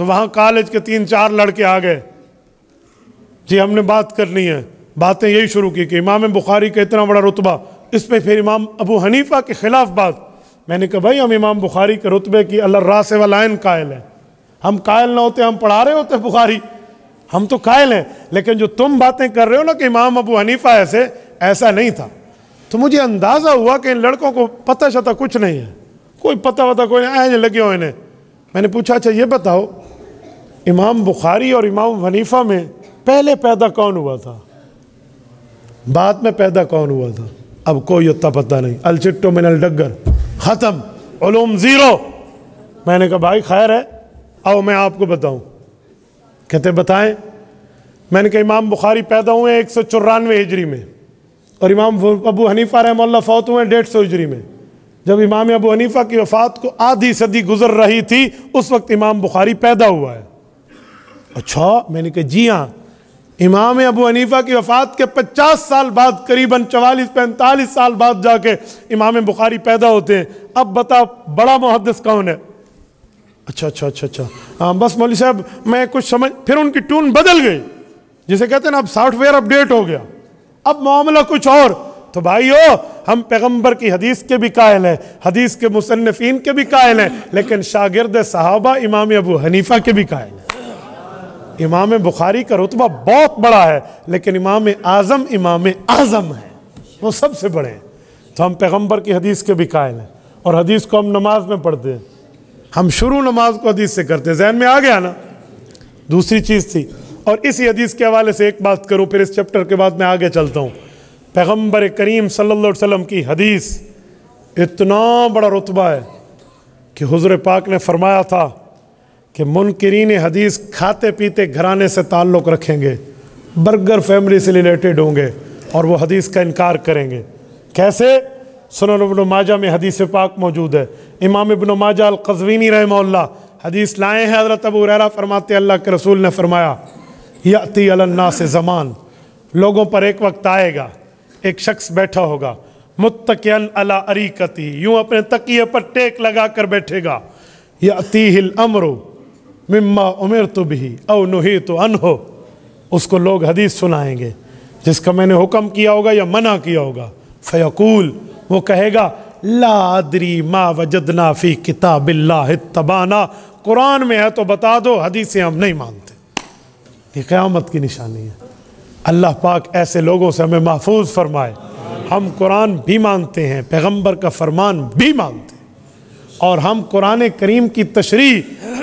تو وہاں کالج کے 3-4 لڑکے آ گئے، جی ہم نے بات کرنی ہے، باتیں یہی شروع کی کہ امام بخاری کا اتنا بڑا رتبہ، اس پہ پھر امام ابو حنیفہ کے خلاف بات۔ میں نے کہا بھائی ہم امام بخاری کے رتبے کی اللہ راس والعین قائل ہیں، ہم قائل نہ ہوتے ہم پڑھا رہے ہوتے بخاری، ہم تو قائل ہیں، لیکن جو تم باتیں کر رہے ہو نا کہ امام ابو حنیفہ ایسا نہیں تھا۔ تو مجھے اندازہ ہوا کہ ان لڑکوں کو پتہ شتہ کچھ نہیں ہے، کوئی پتہ وتہ کوئی نہیں، آئے لگے ہوئے ہیں۔ میں نے پوچھا اچھا یہ بتاؤ امام بخاری اور امام حنیفہ میں پہلے پیدا کون ہوا تھا، بعد میں پیدا کون ہوا تھا؟ اب کوئی اتنا پتہ نہیں، الچٹو من الڈگر، ختم، علوم زیرو۔ میں نے کہا بھائی خیر ہے، آؤ میں آپ کو بتاؤں۔ کہتے بتائیں۔ میں نے کہا امام بخاری پیدا ہوئے 194 ہجری میں، اور امام ابو حنیفہ رحمہ اللہ فوت ہوئے 150 ہجری میں۔ جب امام ابو حنیفہ کی وفات کو آدھی صدی گزر رہی تھی اس وقت امام بخاری پیدا ہوا ہے۔ اچھا، میں نے کہا جی ہاں، امام ابو حنیفہ کی وفات کے 50 سال بعد، قریباً 44-45 سال بعد جا کے امام بخاری پیدا ہوتے ہیں۔ اب بتا بڑا محدث کون ہے؟ اچھا ہاں بس مولوی صاحب میں کچھ سمجھ، پھر ان کی ٹون بدل گئی، جسے کہتے ہیں نا اب سافٹ ویئر اپ ڈیٹ ہو گیا، اب معاملہ کچھ اور۔ تو بھائیو ہم پیغمبر کی حدیث کے بھی قائل ہیں، حدیث کے مصنفین کے بھی قائل ہیں، لیکن شاگرد صحابہ امام ابو حنیفہ کے بھی قائل ہیں۔ امام بخاری کا رتبہ بہت بڑا ہے، لیکن امام اعظم ہے، وہ سب سے بڑے ہیں۔ تو ہم پیغمبر کی حدیث کے بھی قائل ہیں، اور حدیث کو ہم نماز میں پڑھتے ہیں، ہم شروع نماز کو حدیث سے کرتے ہیں۔ ذہن میں آ گیا نا؟ دوسری چیز تھی، اور اسی حدیث کے حوالے سے ایک بات کروں، پھر اس چیپٹر کے بعد میں آگے چلتا ہوں۔ پیغمبر کریم صلی اللہ علیہ وسلم کی حدیث اتنا بڑا رتبہ ہے کہ حضور پاک نے فرمایا تھا کہ منکرین حدیث کھاتے پیتے گھرانے سے تعلق رکھیں گے، برگر فیملی سے ریلیٹڈ ہوں گے، اور وہ حدیث کا انکار کریں گے۔ کیسے؟ سنن ابن ماجہ میں حدیث پاک موجود ہے۔ امام ابن ماجہ القزوینی رحمہ اللہ حدیث لائے ہیں، حضرت ابو ہریرہ فرماتے اللہ کے رسول نے فرمایا یأتی علی الناس زمان، لوگوں پر ایک وقت آئے گا، ایک شخص بیٹھا ہوگا متکئن علی اریکتی، یوں اپنے تکیے پر ٹیک لگا کر بیٹھے گا، یأتیہ الامر مما امرت بہ او نہیت عنہ، اس کو لوگ حدیث سنائیں گے جس کا میں نے حکم کیا ہوگا یا منع کیا ہوگا، فیقول، وہ کہے گا لا ادری ما وجدنا فی کتاب اللہ اتبعنا، قرآن میں ہے تو بتا دو، حدیثیں ہم نہیں مانتے۔ یہ قیامت کی نشانی ہے۔ اللہ پاک ایسے لوگوں سے ہمیں محفوظ فرمائے۔ ہم قرآن بھی مانتے ہیں، پیغمبر کا فرمان بھی مانتے ہیں، اور ہم قرآن کریم کی تشریح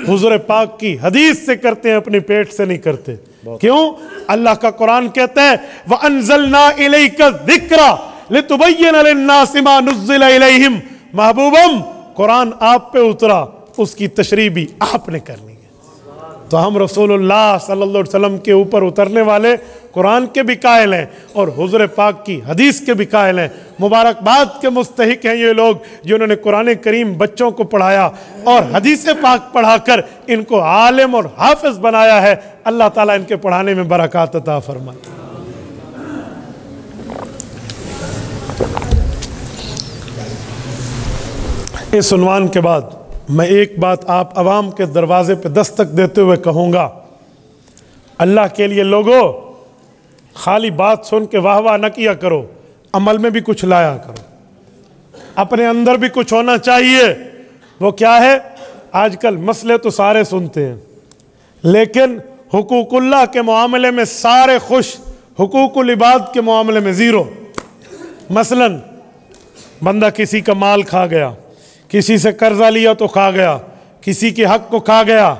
حضور پاک کی حدیث سے کرتے ہیں، اپنے پیٹ سے نہیں کرتے۔ کیوں؟ اللہ کا قرآن کہتا ہے وَأَنزَلْنَا إِلَيْكَ الذِّكْرَ لِتُبَيِّنَ لِلنَّاسِ مَا نُزِّلَ إِلَيْهِمْ، محبوبم قرآن آپ پہ اترا، اس کی تشریح بھی آپ نے کرنی ہے۔ تو ہم رسول اللہ صلی اللہ علیہ وسلم کے اوپر اترنے والے قرآن کے بھی قائل ہیں، اور حضور پاک کی حدیث کے بھی قائل ہیں۔ مبارکباد کے مستحق ہیں یہ لوگ جنہوں نے قرآن کریم بچوں کو پڑھایا اور حدیث پاک پڑھا کر ان کو عالم اور حافظ بنایا ہے۔ اللہ تعالیٰ ان کے پڑھانے میں برکات عطا فرمائے۔ اس عنوان کے بعد میں ایک بات آپ عوام کے دروازے پہ دستک دیتے ہوئے کہوں گا، اللہ کے لیے لوگوں خالی بات سن کے واہ واہ نہ کیا کرو، عمل میں بھی کچھ لایا کرو، اپنے اندر بھی کچھ ہونا چاہیے۔ وہ کیا ہے؟ آج کل مسئلے تو سارے سنتے ہیں، لیکن حقوق اللہ کے معاملے میں سارے خوش، حقوق العباد کے معاملے میں زیرو۔ مثلا بندہ کسی کا مال کھا گیا، کسی سے قرضہ لیا تو کھا گیا، کسی کے حق کو کھا گیا،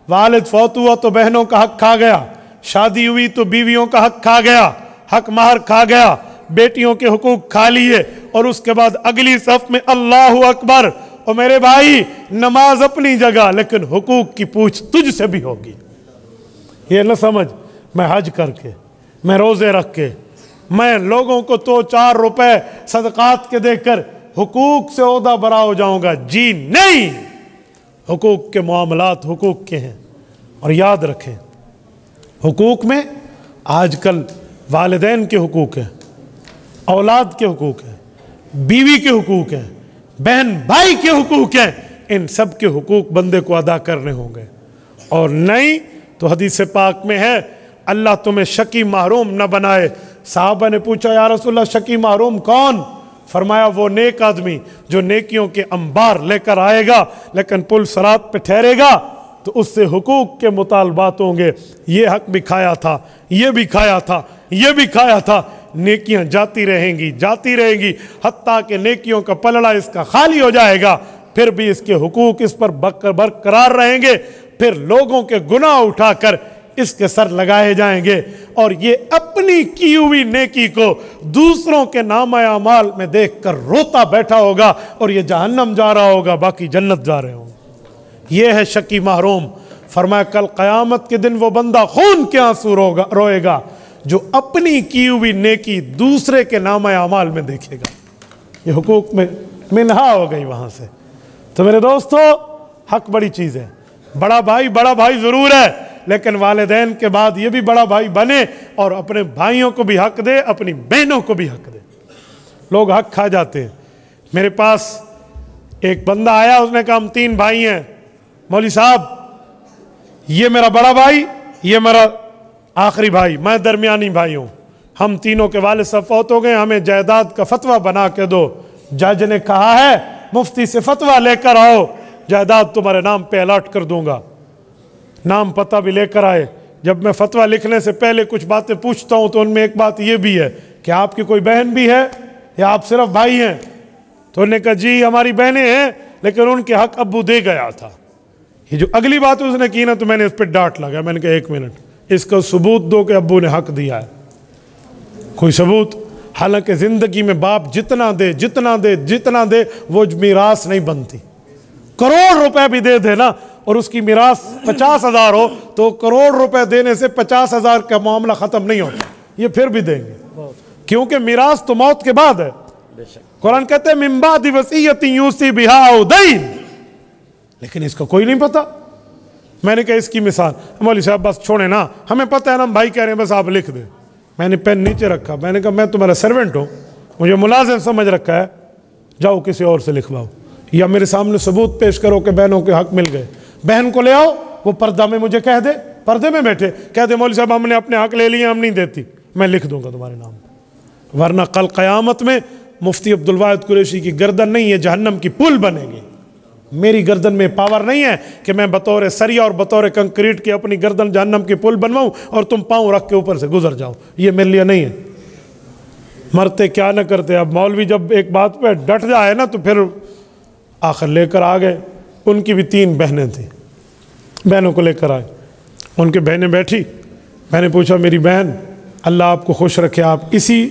والد فوت ہوا تو بہنوں کا حق کھا گیا، شادی ہوئی تو بیویوں کا حق کھا گیا، حق مہر کھا گیا، بیٹیوں کے حقوق کھا لیے، اور اس کے بعد اگلی صف میں اللہ اکبر۔ اور میرے بھائی نماز اپنی جگہ، لیکن حقوق کی پوچھ تجھ سے بھی ہوگی۔ یہ نہ سمجھ میں حج کر کے، میں روزے رکھ کے، میں لوگوں کو تو 4 روپے صدقات کے دے کر حقوق سے عہدہ برا ہو جاؤں گا، جی نہیں۔ حقوق کے معاملات حقوق کے ہیں، اور یاد رکھیں حقوق میں آج کل والدین کے حقوق ہیں، اولاد کے حقوق ہیں، بیوی کے حقوق ہیں، بہن بھائی کے حقوق ہیں، ان سب کے حقوق بندے کو ادا کرنے ہوں گے۔ اور نہیں تو حدیث پاک میں ہے اللہ تمہیں شقی محروم نہ بنائے۔ صحابہ نے پوچھا یا رسول اللہ شقی محروم کون؟ فرمایا وہ نیک آدمی جو نیکیوں کے انبار لے کر آئے گا لیکن پل صراط پہ ٹھہرے گا تو اس سے حقوق کے مطالبات ہوں گے، یہ حق بھی کھایا تھا، یہ بھی کھایا تھا، یہ بھی کھایا تھا۔ نیکیاں جاتی رہیں گی حتیٰ کہ نیکیوں کا پلڑا اس کا خالی ہو جائے گا، پھر بھی اس کے حقوق اس پر برقرار رہیں گے، پھر لوگوں کے گناہ اٹھا کر اس کے سر لگائے جائیں گے، اور یہ اپنی کی ہوئی نیکی کو دوسروں کے نامہ اعمال میں دیکھ کر روتا بیٹھا ہوگا، اور یہ جہنم جا رہا ہوگا، باقی جنت جا رہے ہوں۔ یہ ہے شقی محروم۔ فرمایا کل قیامت کے دن وہ بندہ خون کے آنسو روئے گا جو اپنی کی ہوئی نیکی دوسرے کے نامہ اعمال میں دیکھے گا۔ یہ حقوق میں منہا ہو گئی وہاں سے۔ تو میرے دوستو، حق بڑی چیز ہے۔ بڑا بھائی ضرور ہے، لیکن والدین کے بعد یہ بھی بڑا بھائی بنے اور اپنے بھائیوں کو بھی حق دے، اپنی بہنوں کو بھی حق دے۔ لوگ حق کھا جاتے ہیں۔ میرے پاس ایک بندہ آیا، اس نے کہا ہم 3 بھائی ہیں مولوی صاحب، یہ میرا بڑا بھائی، یہ میرا آخری بھائی، میں درمیانی بھائی ہوں، ہم تینوں کے والد صاحب فوت ہو گئے، ہمیں جائیداد کا فتویٰ بنا کے دو۔ جج نے کہا ہے مفتی سے فتویٰ لے کر آؤ، جائیداد تمہارے نام پہ الاٹ کر دوں گا۔ نام پتہ بھی لے کر آئے۔ جب میں فتویٰ لکھنے سے پہلے کچھ باتیں پوچھتا ہوں تو ان میں ایک بات یہ بھی ہے کہ آپ کی کوئی بہن بھی ہے یا آپ صرف بھائی ہیں؟ تو انہوں نے کہا جی ہماری بہنیں ہیں، لیکن ان کے حق ابو دے گیا تھا۔ یہ جو اگلی بات اس نے کی نا تو میں نے اس پہ ڈانٹ لگا، میں نے کہا 1 منٹ، اس کا ثبوت دو کہ ابو نے حق دیا ہے، کوئی ثبوت؟ حالانکہ زندگی میں باپ جتنا دے وہ میراث نہیں بنتی۔ کروڑ روپے بھی دے دے نا اور اس کی میراث 50,000 ہو تو کروڑ روپے دینے سے 50,000 کا معاملہ ختم نہیں ہوتا، یہ پھر بھی دیں گے، کیونکہ میراث تو موت کے بعد ہے۔ قرآن کہتے ہیں من بعد وصیۃ یوصی بہا او دین، لیکن اس کا کوئی نہیں پتا۔ میں نے کہا اس کی مثال، مولوی صاحب بس چھوڑیں نا، ہمیں پتہ ہے نا ہم بھائی کہہ رہے ہیں، بس آپ لکھ دیں۔ میں نے پین نیچے رکھا، میں نے کہا میں تمہارا سرونٹ ہوں، مجھے ملازم سمجھ رکھا ہے، جاؤ کسی اور سے لکھواؤ، یا میرے سامنے ثبوت پیش کرو کہ بہنوں کے حق مل گئے۔ بہن کو لے آؤ، وہ پردہ میں مجھے کہہ دے، پردے میں بیٹھے کہہ دے مولوی صاحب ہم نے اپنے حق لے لیے، ہم نہیں دیتی، میں لکھ دوں گا تمہارے نام۔ ورنہ کل قیامت میں مفتی عبدالواحد قریشی کی گردن نہیں ہے، جہنم کی پل بنے گی۔ میری گردن میں پاور نہیں ہے کہ میں بطور سریا اور بطور کنکریٹ کی اپنی گردن جہنم کی پل بنواؤں اور تم پاؤں رکھ کے اوپر سے گزر جاؤ، یہ میرے لیے نہیں ہے۔ مرتے کیا نہ کرتے۔ اب مولوی جب ایک بات پہ ڈٹ جائے نا تو پھر آخر لے کر آ گئے۔ ان کی بھی 3 بہنیں تھیں، بہنوں کو لے کر آئے، ان کی بہنیں بیٹھی۔ میں نے پوچھا میری بہن اللہ آپ کو خوش رکھے، آپ اسی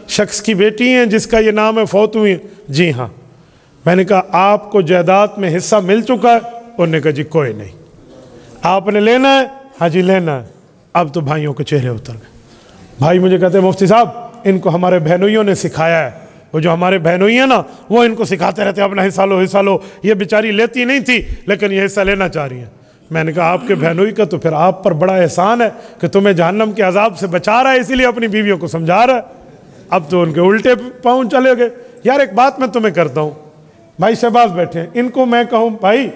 شخص کی بیٹی ہیں جس کا یہ نام ہے، فوت ہوئی ہیں؟ جی ہاں۔ میں نے کہا آپ کو جائیداد میں حصہ مل چکا ہے؟ انہوں نے کہا جی کوئی نہیں۔ آپ نے لینا ہے؟ ہاں جی لینا ہے۔ اب تو بھائیوں کے چہرے اتر گئے۔ بھائی مجھے کہتے ہیں مفتی صاحب ان کو ہمارے بہنوئیوں نے سکھایا ہے، وہ جو ہمارے بہنوئی ہیں نا وہ ان کو سکھاتے رہتے ہیں اپنا حصہ لو، یہ بیچاری لیتی نہیں تھی لیکن یہ حصہ لینا چاہ رہی ہیں۔ میں نے کہا آپ کے بہنوئی کا تو پھر آپ پر بڑا احسان ہے کہ تمہیں جہنم کے عذاب سے بچا رہا ہے، اسی لیے اپنی بیویوں کو سمجھا رہا ہے۔ اب تو ان کے الٹے پاؤں چلے گئے۔ یار ایک بات میں تمہیں کرتا ہوں، بھائی شہباز بیٹھے ہیں، ان کو میں کہوں بھائی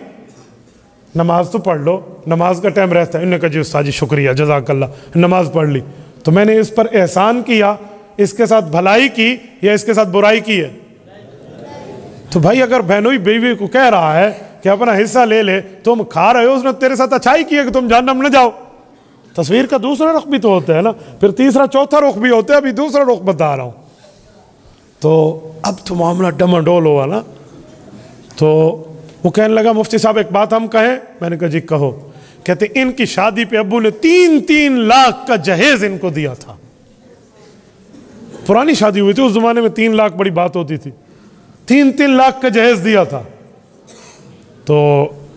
نماز تو پڑھ لو، نماز کا ٹائم رہتا ہے، انہوں نے کہا جی استاد جی شکریہ جزاک اللہ، نماز پڑھ لی۔ تو میں نے اس پر احسان کیا، اس کے ساتھ بھلائی کی یا اس کے ساتھ برائی کی ہے؟ تو بھائی اگر بہنوئی بیوی کو کہہ رہا ہے کہ اپنا حصہ لے لے، تم کھا رہے ہو، اس نے تیرے ساتھ اچھائی کی ہے کہ تم جہنم نہ جاؤ۔ تصویر کا دوسرا رخ بھی تو ہوتا ہے نا، پھر تیسرا چوتھا رخ بھی ہوتا ہے، ابھی دوسرا رخ بتا رہا ہوں۔ تو اب تو معاملہ ڈماڈول ہوا نا۔ تو وہ کہنے لگا مفتی صاحب ایک بات ہم کہیں؟ میں نے کہا جی کہو۔ کہتے ان کی شادی پہ ابو نے 3 لاکھ کا جہیز ان کو دیا تھا۔ پرانی شادی ہوئی تھی، اس زمانے میں 3 لاکھ بڑی بات ہوتی تھی، 3 لاکھ کا جہیز دیا تھا۔ تو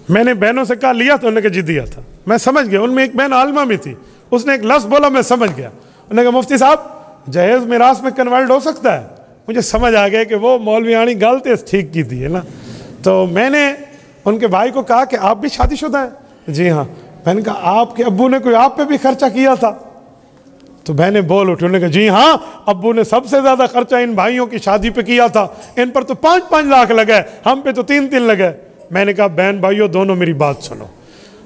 میں نے بہنوں سے کہا لیا تو انہوں نے کہا جی دیا تھا۔ میں سمجھ گیا، ان میں ایک بہن عالمہ بھی تھی، اس نے ایک لفظ بولا میں سمجھ گیا، انہوں نے کہا مفتی صاحب جہیز میراث میں کنورٹ ہو سکتا ہے؟ مجھے سمجھ آ گیا کہ وہ مولویانی غلط ٹھیک کی تھی ہے نا۔ تو میں نے ان کے بھائی کو کہا کہ آپ بھی شادی شدہ ہیں؟ جی ہاں۔ میں نے کہا آپ کے ابو نے کوئی آپ پہ بھی خرچہ کیا تھا؟ تو بہنیں بول اٹھی، انہوں نے کہا جی ہاں ابو نے سب سے زیادہ خرچہ ان بھائیوں کی شادی پہ کیا تھا، ان پر تو 5 لاکھ لگے، ہم پہ تو 3 لگے۔ میں نے کہا بہن بھائیوں دونوں میری بات سنو،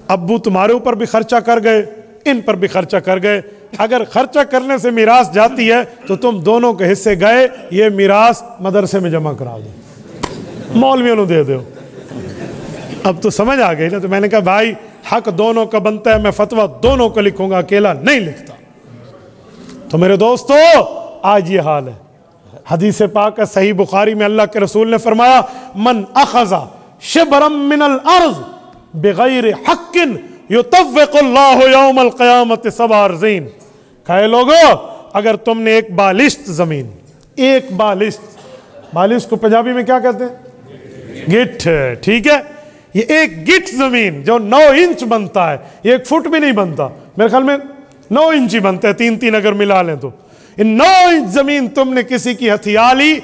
ابو تمہارے اوپر بھی خرچہ کر گئے، ان پر بھی خرچہ کر گئے، اگر خرچہ کرنے سے میراث جاتی ہے تو تم دونوں کے حصے گئے، یہ میراث مدرسے میں جمع کرا دو، مولویوں نے دے دو۔ اب تو سمجھ آ گئی نا؟ تو میں نے کہا بھائی حق دونوں کا بنتا ہے، میں فتویٰ دونوں کو لکھوں گا، اکیلا نہیں لکھتا۔ تو میرے دوستو آج یہ حال ہے۔ حدیث پاک ہے صحیح بخاری میں، اللہ کے رسول نے فرمایا من اخذ شبرا من الارض بغیر حق یطوق اللہ یوم القیامت 7 ارضین۔ کہے لوگو اگر تم نے ایک بالشت زمین، ایک بالشت کو پنجابی میں کیا کہتے ہیں؟ گٹھ، ٹھیک ہے؟ یہ ایک گٹھ زمین جو 9 انچ بنتا ہے، یہ 1 فٹ بھی نہیں بنتا، میرے خیال میں 9 انچ ہی بنتا ہے، 3 اگر ملا لیں تو۔ ان 9 انچ زمین تم نے کسی کی ہتھیا لی،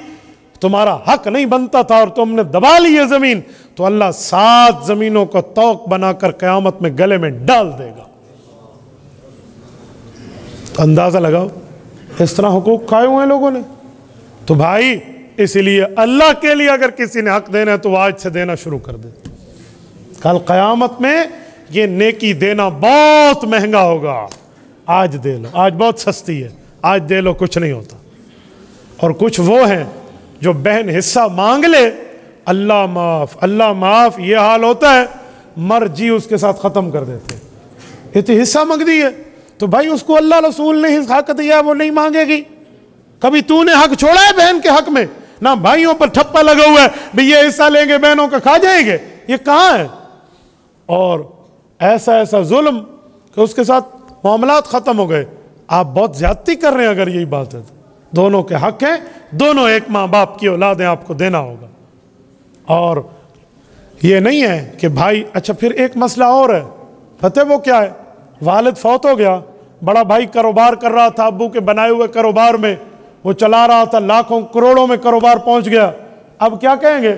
تمہارا حق نہیں بنتا تھا اور تم نے دبا لی یہ زمین، تو اللہ 7 زمینوں کو طوق بنا کر قیامت میں گلے میں ڈال دے گا۔ تو اندازہ لگاؤ اس طرح حقوق کھائے ہوئے ہیں لوگوں نے۔ تو بھائی اس لیے اللہ کے لیے اگر کسی نے حق دینا ہے تو آج سے دینا شروع کر دے، کل قیامت میں یہ نیکی دینا بہت مہنگا ہوگا۔ آج دے لو، آج بہت سستی ہے، آج دے لو کچھ نہیں ہوتا۔ اور کچھ وہ ہیں جو بہن حصہ مانگ لے، اللہ معاف اللہ معاف، یہ حال ہوتا ہے مرجی اس کے ساتھ ختم کر دیتے۔ یہ تو حصہ مانگ دی ہے تو بھائی اس کو اللہ رسول نے حق دیا، وہ نہیں مانگے گی۔ کبھی تو نے حق چھوڑا ہے بہن کے حق میں؟ نہ بھائیوں پر ٹھپا لگا ہوا ہے بھی یہ حصہ لیں گے بہنوں کا کھا جائیں گے، یہ کہاں ہے؟ اور ایسا ظلم کہ اس کے ساتھ معاملات ختم ہو گئے۔ آپ بہت زیادتی کر رہے ہیں اگر یہی بات ہے تو۔ دونوں کے حق ہیں، دونوں ایک ماں باپ کی اولاد ہیں، آپ کو دینا ہوگا۔ اور یہ نہیں ہے کہ بھائی اچھا پھر ایک مسئلہ اور ہے، پتہ وہ کیا ہے؟ والد فوت ہو گیا، بڑا بھائی کاروبار کر رہا تھا ابو کے بنائے ہوئے کاروبار میں، وہ چلا رہا تھا، لاکھوں کروڑوں میں کاروبار پہنچ گیا۔ اب کیا کہیں گے؟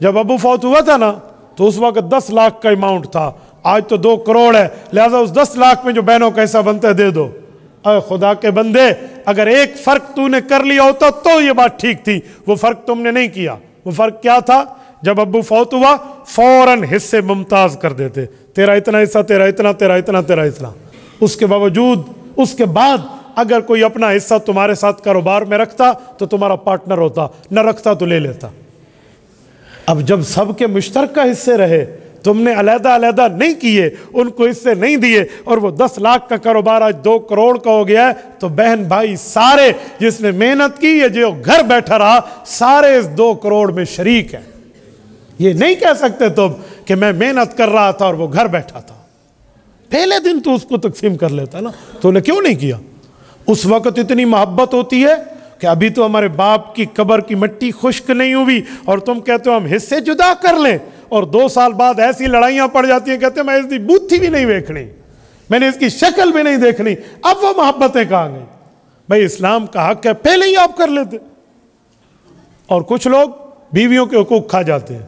جب ابو فوت ہوا تھا نا تو اس وقت 10 لاکھ کا اماؤنٹ تھا، آج تو 2 کروڑ ہے، لہذا اس 10 لاکھ میں جو بہنوں کا حصہ بنتا ہے دے دو۔ اے خدا کے بندے، اگر ایک فرق تو نے کر لیا ہوتا تو یہ بات ٹھیک تھی، وہ فرق تم نے نہیں کیا۔ وہ فرق کیا تھا؟ جب ابو فوت ہوا فوراً حصے ممتاز کر دیتے، تیرا اتنا حصہ، تیرا اتنا، تیرا اتنا، تیرا اتنا۔ اس کے باوجود اس کے بعد اگر کوئی اپنا حصہ تمہارے ساتھ کاروبار میں رکھتا تو تمہارا پارٹنر ہوتا، نہ رکھتا تو لے لیتا۔ اب جب سب کے مشترکہ حصے رہے، تم نے علیحدہ علیحدہ نہیں کیے، ان کو حصے نہیں دیے، اور وہ 10 لاکھ کا کاروبار آج 2 کروڑ کا ہو گیا ہے، تو بہن بھائی سارے جس نے محنت کی یا جو گھر بیٹھا رہا، سارے اس 2 کروڑ میں شریک ہیں۔ یہ نہیں کہہ سکتے تم کہ میں محنت کر رہا تھا اور وہ گھر بیٹھا تھا۔ پہلے دن تو اس کو تقسیم کر لیتا نا، تو نے کیوں نہیں کیا؟ اس وقت اتنی محبت ہوتی ہے کہ ابھی تو ہمارے باپ کی قبر کی مٹی خشک نہیں ہوئی اور تم کہتے ہو ہم حصے جدا کر لیں، اور 2 سال بعد ایسی لڑائیاں پڑ جاتی ہیں، کہتے ہیں میں اس کی بوتھی بھی نہیں دیکھنی، میں نے اس کی شکل بھی نہیں دیکھنی۔ اب وہ محبتیں کہاں گئی؟ بھائی اسلام کا حق ہے، پہلے ہی آپ کر لیتے۔ اور کچھ لوگ بیویوں کے حقوق کھا جاتے ہیں۔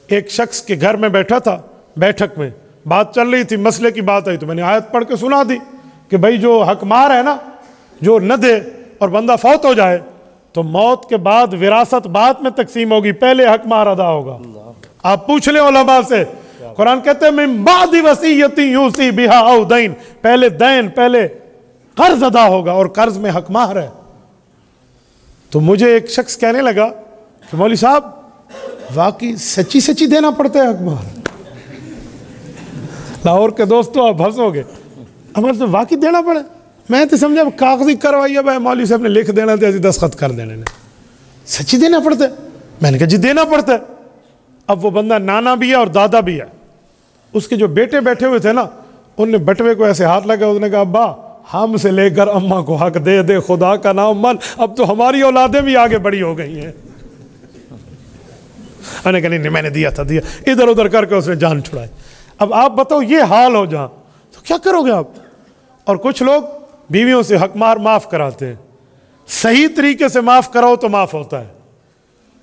ایک شخص کے گھر میں بیٹھا تھا، بیٹھک میں بات چل رہی تھی، مسئلے کی بات آئی تو میں نے آیت پڑھ کے سنا دی کہ بھائی جو حق مار ہے نا، جو نہ دے اور بندہ فوت ہو جائے تو موت کے بعد وراثت بعد میں تقسیم ہوگی، پہلے حق مار ادا ہوگا۔ آپ پوچھ لیں علماء سے، قرآن کہتے ہیں من بعد وصیۃ یوصی بہا او دین، پہلے دین، پہلے قرض ادا ہوگا اور قرض میں حق مہر ہے۔ تو مجھے ایک شخص کہنے لگا کہ مولوی صاحب واقعی سچی سچی دینا پڑتا ہے حق مہر؟ لاہور کے دوستو آپ ہنسو گے، ہمارے تو واقعی دینا پڑے؟ میں تو سمجھا کاغذی کروائیے بھائی، مولوی صاحب نے لکھ دینا تھا، ایسی دستخط کر دینے نے، سچی دینا پڑتا ہے؟ میں نے کہا جی دینا پڑتا ہے۔ اب وہ بندہ نانا بھی ہے اور دادا بھی ہے، اس کے جو بیٹے بیٹھے ہوئے تھے نا، ان نے بٹوے کو ایسے ہاتھ لگا، اس نے کہا ابا ہم سے لے کر اماں کو حق دے دے، خدا کا نام من، اب تو ہماری اولادیں بھی آگے بڑی ہو گئی ہیں۔ میں نے کہا نہیں میں نے دیا تھا، دیا، ادھر ادھر کر کے اس نے جان چھڑائی۔ اب آپ بتاؤ یہ حال ہو جہاں تو کیا کرو گے آپ؟ اور کچھ لوگ بیویوں سے حق مار معاف کراتے ہیں، صحیح طریقے سے معاف کراؤ تو معاف ہوتا ہے،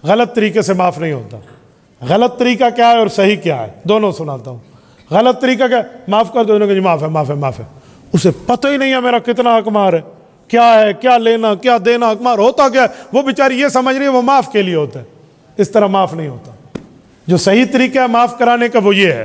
غلط طریقے سے معاف نہیں ہوتا۔ غلط طریقہ کیا ہے اور صحیح کیا ہے دونوں سناتا ہوں۔ غلط طریقہ کیا؟ معاف کر دو، جی معاف ہے، معاف ہے، معاف ہے، اسے پتہ ہی نہیں ہے میرا کتنا حق مار ہے، کیا ہے، کیا لینا کیا دینا، حق مار ہوتا کیا ہے، وہ بیچاری یہ سمجھ رہی ہے وہ معاف کے لیے ہوتا ہے، اس طرح معاف نہیں ہوتا۔ جو صحیح طریقہ ہے معاف کرانے کا وہ یہ ہے،